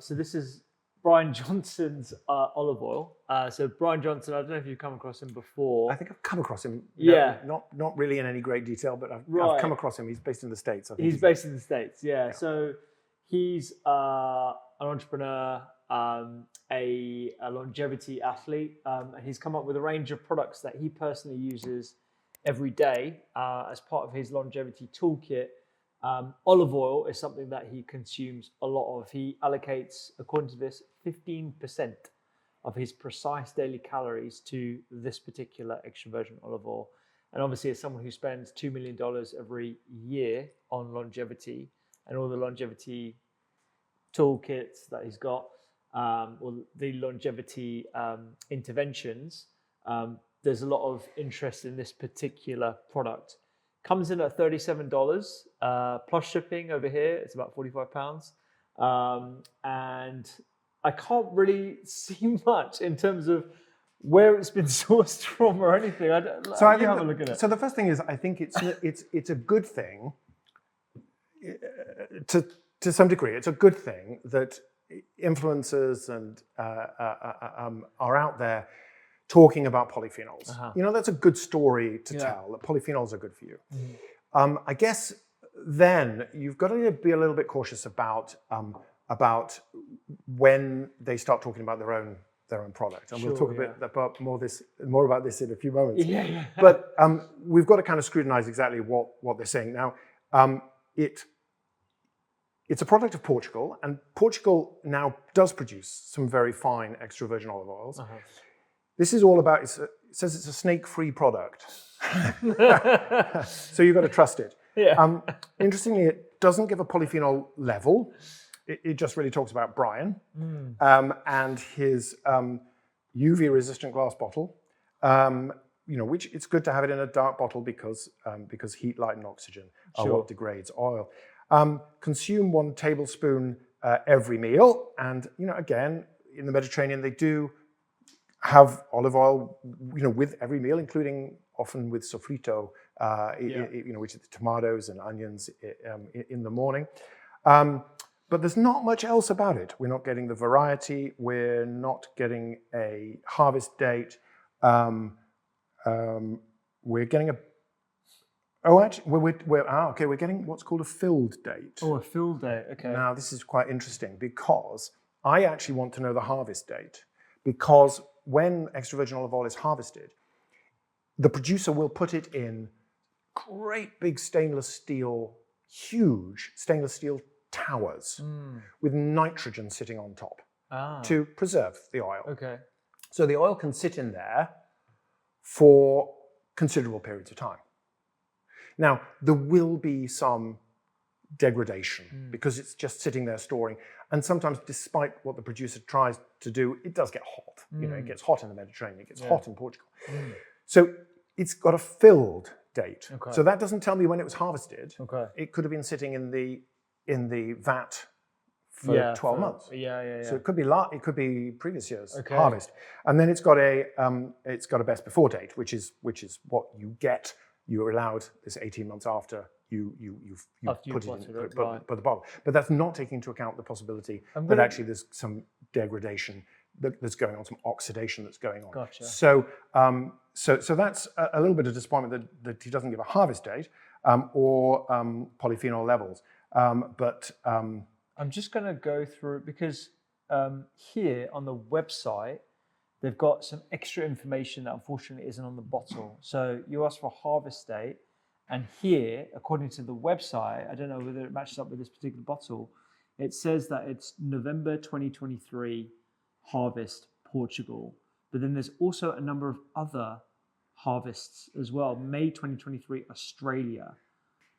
So this is Bryan Johnson's olive oil. So Bryan Johnson, I don't know if you've come across him before. I think I've come across him. Yeah. Not really in any great detail, but I've come across him. He's based in the States. I think he's based in the States, yeah. So he's an entrepreneur, a longevity athlete, and he's come up with a range of products that he personally uses every day as part of his longevity toolkit. Olive oil is something that he consumes a lot of. He allocates, according to this, 15% of his precise daily calories to this particular extra virgin olive oil. And obviously, as someone who spends $2 million every year on longevity and all the longevity toolkits that he's got, or the longevity interventions, there's a lot of interest in this particular product. Comes in at $37 plus shipping over here. It's about £45. And I can't really see much in terms of where it's been sourced from or anything. So I think have a look at it. So the first thing is, I think it's a good thing to some degree. It's a good thing that influencers and are out there talking about polyphenols. You know, that's a good story to tell, that polyphenols are good for you. I guess then you've got to be a little bit cautious about when they start talking about their own product. And we'll talk a bit about more about this in a few moments. But we've got to kind of scrutinize exactly what they're saying. Now, it's a product of Portugal, and Portugal now does produce some very fine extra virgin olive oils. This is all about, it says it's a snake-free product. So you've got to trust it. Interestingly, it doesn't give a polyphenol level. It just really talks about Bryan and his UV-resistant glass bottle. You know, which it's good to have it in a dark bottle because heat, light, and oxygen are what degrades oil. Consume 1 tablespoon every meal, and you know, again, in the Mediterranean, they do have olive oil, you know, with every meal, including often with sofrito, you know, which is the tomatoes and onions in the morning. But there's not much else about it. We're not getting the variety. We're not getting a harvest date. We're getting a we're getting what's called a filled date. Oh, a filled date. Okay. Now this is quite interesting because I actually want to know the harvest date, because when extra virgin olive oil is harvested, the producer will put it in great big huge stainless steel towers with nitrogen sitting on top to preserve the oil. Okay. So the oil can sit in there for considerable periods of time. Now, there will be some degradation because it's just sitting there storing. And sometimes, despite what the producer tries to do, it does get hot. You know, it gets hot in the Mediterranean, it gets hot in Portugal. So it's got a filled date. So that doesn't tell me when it was harvested. It could have been sitting in the vat for 12 months. So it could be previous year's harvest. And then it's got a best before date, which is what you get. You're allowed this 18 months after you put it in the bottle. But that's not taking into account the possibility that actually there's some degradation that's going on, some oxidation that's going on. So that's a little bit of disappointment that he doesn't give a harvest date or polyphenol levels. I'm just going to go through, because here on the website, they've got some extra information that unfortunately isn't on the bottle. So you asked for a harvest date, and here, according to the website, I don't know whether it matches up with this particular bottle, it says that it's November 2023 harvest Portugal. But then there's also a number of other harvests as well. May 2023 Australia.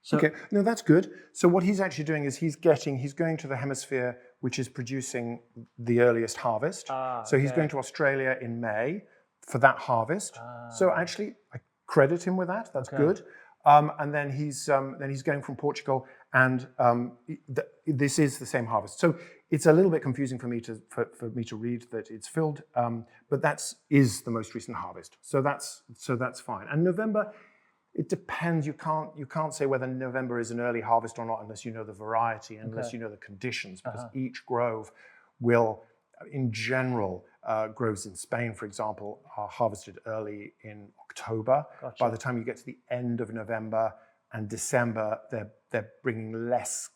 So, okay, no, that's good. So what he's actually doing is he's going to the hemisphere which is producing the earliest harvest. So he's going to Australia in May for that harvest. So actually, I credit him with that. That's good. And then he's going from Portugal, and this is the same harvest. So it's a little bit confusing for me to read that it's filled, but that is the most recent harvest. So that's fine. And November. It depends. You can't say whether November is an early harvest or not unless you know the variety, unless you know the conditions, because each grove will, in general, groves in Spain, for example, are harvested early in October. Gotcha. By the time you get to the end of November and December, they're bringing less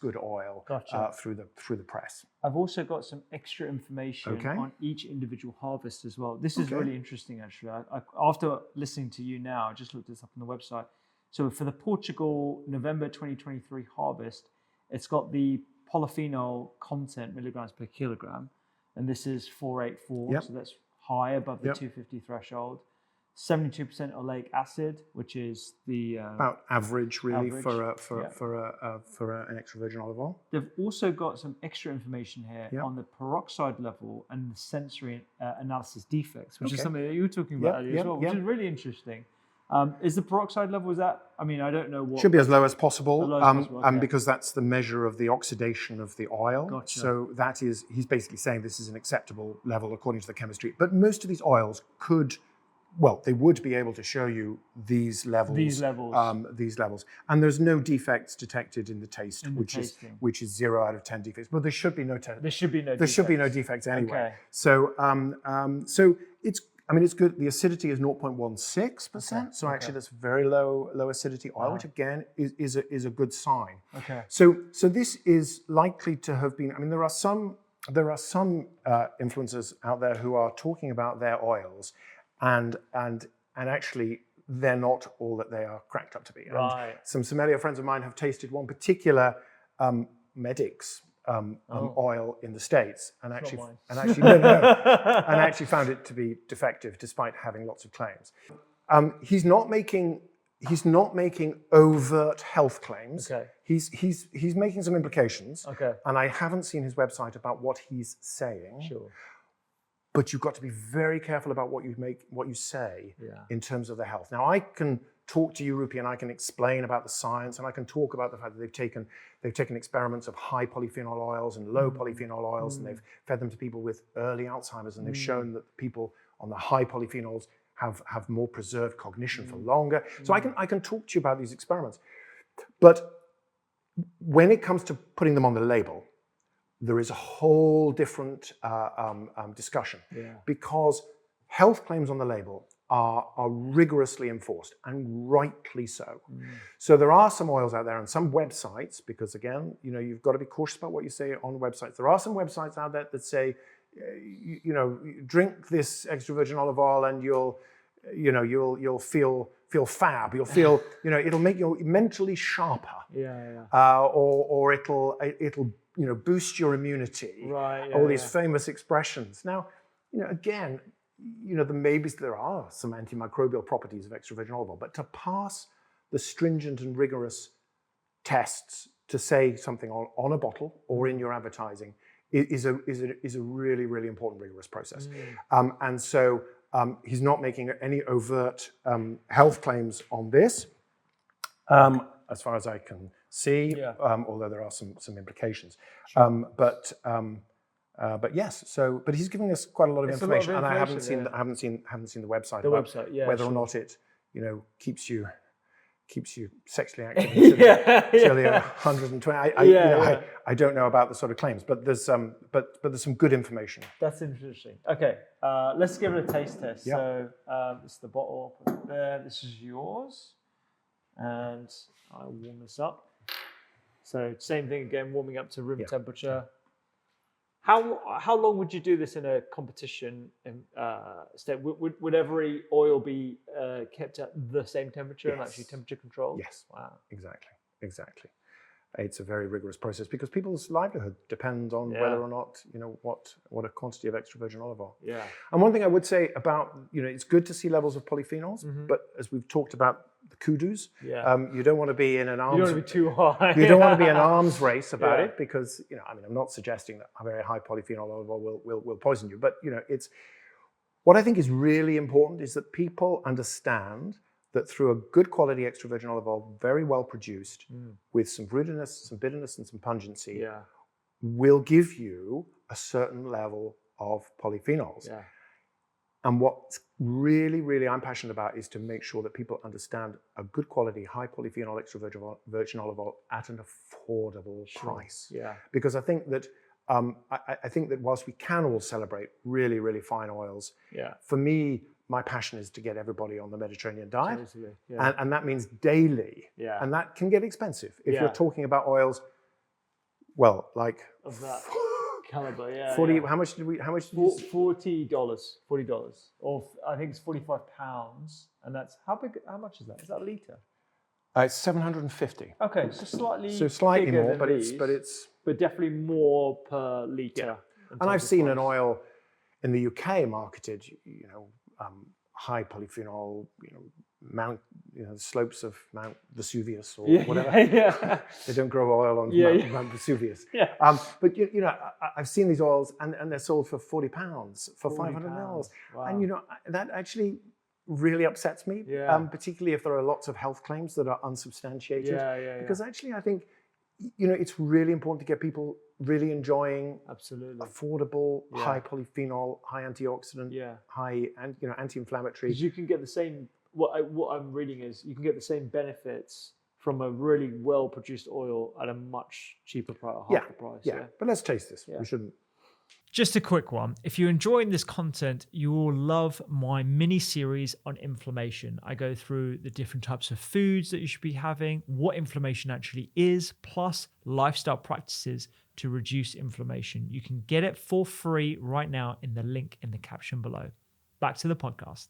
good oil Gotcha. through the press. I've also got some extra information Okay. on each individual harvest as well. This is Okay. really interesting, actually. After listening to you now, I just looked this up on the website. So for the Portugal November 2023 harvest, it's got the polyphenol content milligrams per kilogram, and this is 484, Yep. so that's high above the Yep. 250 threshold. 72% oleic acid, which is the About average, really, average, for an extra virgin olive oil. They've also got some extra information here Yep. on the peroxide level and the sensory analysis defects, which is Okay. something that you were talking about Yep, earlier yep, as well, which yep. is really interesting. Is the peroxide level, is that, I mean, I don't know what. Should be as low as possible, As low as possible, okay. because that's the measure of the oxidation of the oil. Gotcha. So that is, he's basically saying this is an acceptable level according to the chemistry. But most of these oils they would be able to show you these levels. These levels. And there's no defects detected in the taste, which is 0 out of 10 defects. But there should be no There should be no There should be no defects anyway. Okay. So it's good. The acidity is 0.16%. Okay. So actually that's very low acidity oil, which again is a good sign. Okay. So this is likely to have been, I mean, there are some influencers out there who are talking about their oils and actually they're not all that they are cracked up to be. Right. And some sommelier friends of mine have tasted one particular Medix oil in the States and actually found it to be defective despite having lots of claims. He's not making overt health claims. Okay. He's making some implications. Okay. And I haven't seen his website about what he's saying. Sure. But you've got to be very careful about what you say in terms of the health. Now, I can talk to you, Rupy, and I can explain about the science, and I can talk about the fact that they've taken experiments of high polyphenol oils and low polyphenol oils, and they've fed them to people with early Alzheimer's, and they've shown that people on the high polyphenols have more preserved cognition for longer. So I can talk to you about these experiments. But when it comes to putting them on the label, there is a whole different discussion because health claims on the label are rigorously enforced, and rightly so. So there are some oils out there and some websites, because again, you've got to be cautious about what you say on websites. There are some websites out there that say, drink this extra virgin olive oil and you'll feel fab. You'll feel, it'll make you mentally sharper. Or it'll boost your immunity. Right. All these famous expressions. Now, again, there are some antimicrobial properties of extra virgin olive oil, but to pass the stringent and rigorous tests to say something on a bottle or in your advertising is a really, really important, rigorous process. And so he's not making any overt health claims on this, as far as I can see, although there are some implications. But yes, but he's giving us quite a lot of information, and I haven't seen the website. Whether or not it keeps you sexually active until you're 120. I don't know about the sort of claims, but there's some good information. That's interesting. Okay, let's give it a taste test. Yep. So this is the bottle. I'll put it there. This is yours, and I'll warm this up. So same thing again, warming up to room temperature. How long would you do this in a competition state? Would every oil be kept at the same temperature and actually temperature controlled? Yes. Wow. Exactly. It's a very rigorous process because people's livelihood depends on whether or not what a quantity of extra virgin olive oil. Yeah. And one thing I would say about it's good to see levels of polyphenols, but as we've talked about the koodoos, you don't want to be in an arms. You don't want to be too high. You don't want to be an arms race about it because I'm not suggesting that a very high polyphenol olive oil will poison you, but it's what I think is really important is that people understand that through a good quality extra virgin olive oil, very well produced, with some fruitiness, some bitterness, and some pungency, will give you a certain level of polyphenols. Yeah. And what really, really I'm passionate about is to make sure that people understand a good quality, high polyphenol extra virgin olive oil at an affordable price. Yeah. Because I think that I think that whilst we can all celebrate really, really fine oils, for me, my passion is to get everybody on the Mediterranean diet. Totally. And that means daily. Yeah. And that can get expensive. If you're talking about oils, well, like of that caliber, 40, how much did you $40. Or I think it's 45 pounds. And that's how much is that? Is that a litre? It's 750. Okay, so slightly more, than but these, but definitely more per litre. And I've seen an oil in the UK marketed, high polyphenol, the slopes of Mount Vesuvius or whatever. They don't grow oil on Mount Vesuvius. But I've seen these oils and they're sold for £40 for 500 mils. Wow. And that actually really upsets me, particularly if there are lots of health claims that are unsubstantiated. Because actually I think it's really important to get people really enjoying affordable, high polyphenol, high antioxidant, high anti-inflammatory. Because you can get the same. What I'm reading is you can get the same benefits from a really well-produced oil at a much cheaper price, half the price. But let's taste this. We shouldn't. Just a quick one. If you're enjoying this content, you will love my mini series on inflammation. I go through the different types of foods that you should be having, what inflammation actually is, plus lifestyle practices to reduce inflammation. You can get it for free right now in the link in the caption below. Back to the podcast.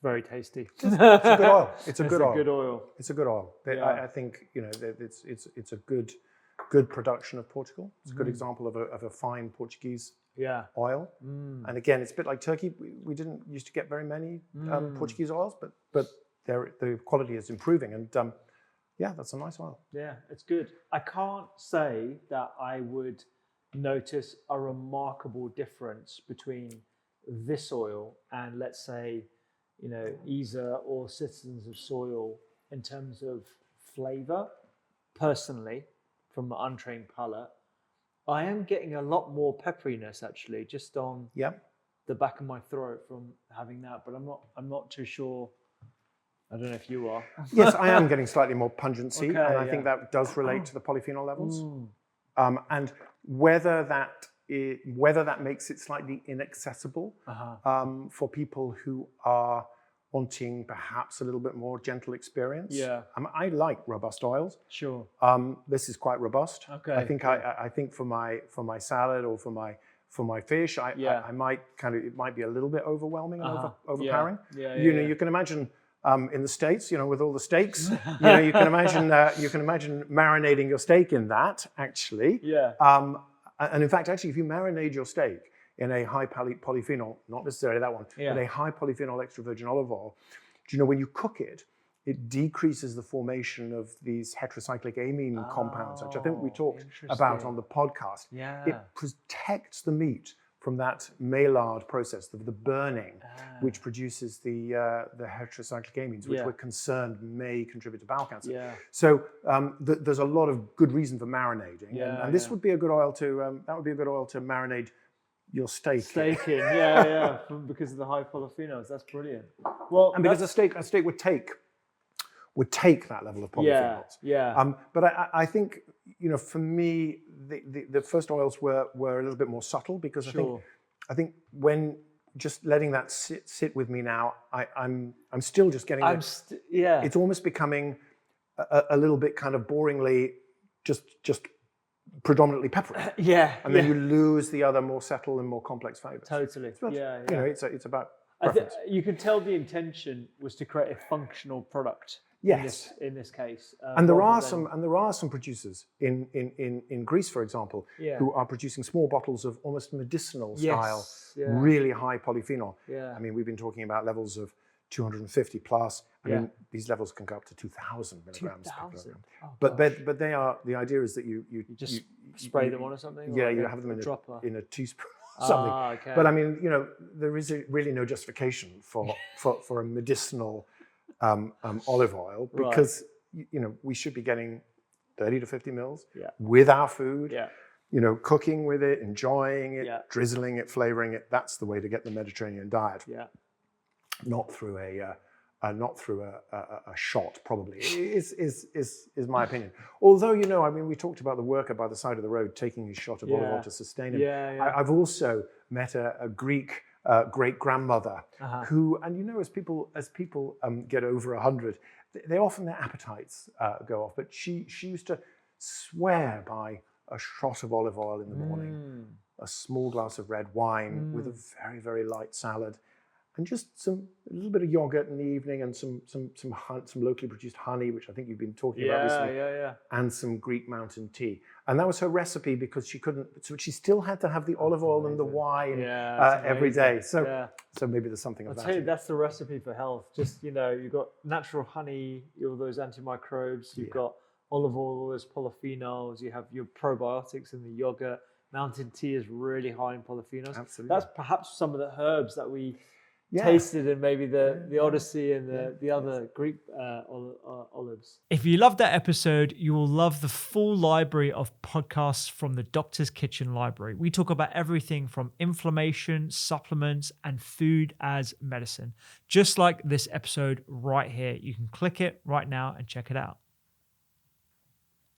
Very tasty. It's a good oil. It's a good oil. It's a good oil. I think it's a good production of Portugal. It's a good example of a fine Portuguese oil. And again, it's a bit like Turkey. We didn't used to get very many Portuguese oils, but the quality is improving. And that's a nice oil. Yeah, it's good. I can't say that I would notice a remarkable difference between this oil and, let's say, Isa or Citizens of Soil in terms of flavor. Personally, from the untrained palate, I am getting a lot more pepperiness actually, just on the back of my throat from having that. But I'm not too sure. I don't know if you are. Yes, I am getting slightly more pungency, and I think that does relate to the polyphenol levels, and whether that makes it slightly inaccessible for people who are wanting perhaps a little bit more gentle experience. I like robust oils. Sure. This is quite robust. Okay. I think for my salad or for my fish, I might it might be a little bit overwhelming and overpowering. You can imagine in the States, with all the steaks, you can imagine marinating your steak in that actually. And in fact, actually, if you marinate your steak in a high polyphenol, not necessarily that one, but a high polyphenol extra virgin olive oil, when you cook it, it decreases the formation of these heterocyclic amine compounds, which I think we talked about on the podcast. It protects the meat from that Maillard process, the burning, which produces the heterocyclic amines, which we're concerned may contribute to bowel cancer. So there's a lot of good reason for marinating, and this would be a good oil to marinate your steak. Because of the high polyphenols. That's brilliant. Well, and because a steak would take that level of polyphenols. But I think for me the first oils were a little bit more subtle, because I think when just letting that sit with me now, I'm still just getting it's almost becoming a little bit kind of boringly just predominantly peppery. And then you lose the other more subtle and more complex flavors. Totally. It's about you can tell the intention was to create a functional product. Yes. In this case. And there are some producers in Greece, for example, who are producing small bottles of almost medicinal style, really high polyphenol. I mean, we've been talking about levels of 250 plus. I mean, these levels can go up to 2,000 milligrams per kilogram. But the idea is that you just spray them on or something. You have them in a teaspoon. something. Okay. But I mean, there is really no justification for a medicinal olive oil, because we should be getting 30 to 50 mils with our food. Yeah. Cooking with it, enjoying it, Yeah. drizzling it, flavoring it. That's the way to get the Mediterranean diet. Yeah. Not through a shot, probably, is my opinion. Although, I mean, we talked about the worker by the side of the road taking his shot of olive oil to sustain him. Yeah. I've also met a Greek great grandmother who, and as people get over 100, they often, their appetites go off. But she used to swear by a shot of olive oil in the morning, a small glass of red wine with a very, very light salad, and just a little bit of yogurt in the evening, and some locally produced honey, which I think you've been talking about recently, and some Greek mountain tea. And that was her recipe, because she couldn't, so she still had to have the olive oil and the wine every day. So maybe there's something of that. I'll tell you, that's the recipe for health. Just, you've got natural honey, all those antimicrobes, you've got olive oil, all those polyphenols, you have your probiotics in the yogurt. Mountain tea is really high in polyphenols. Absolutely. That's perhaps some of the herbs that we tasted in maybe the Odyssey and the other Greek olives. If you loved that episode, you will love the full library of podcasts from the Doctor's Kitchen Library. We talk about everything from inflammation, supplements, and food as medicine. Just like this episode right here. You can click it right now and check it out.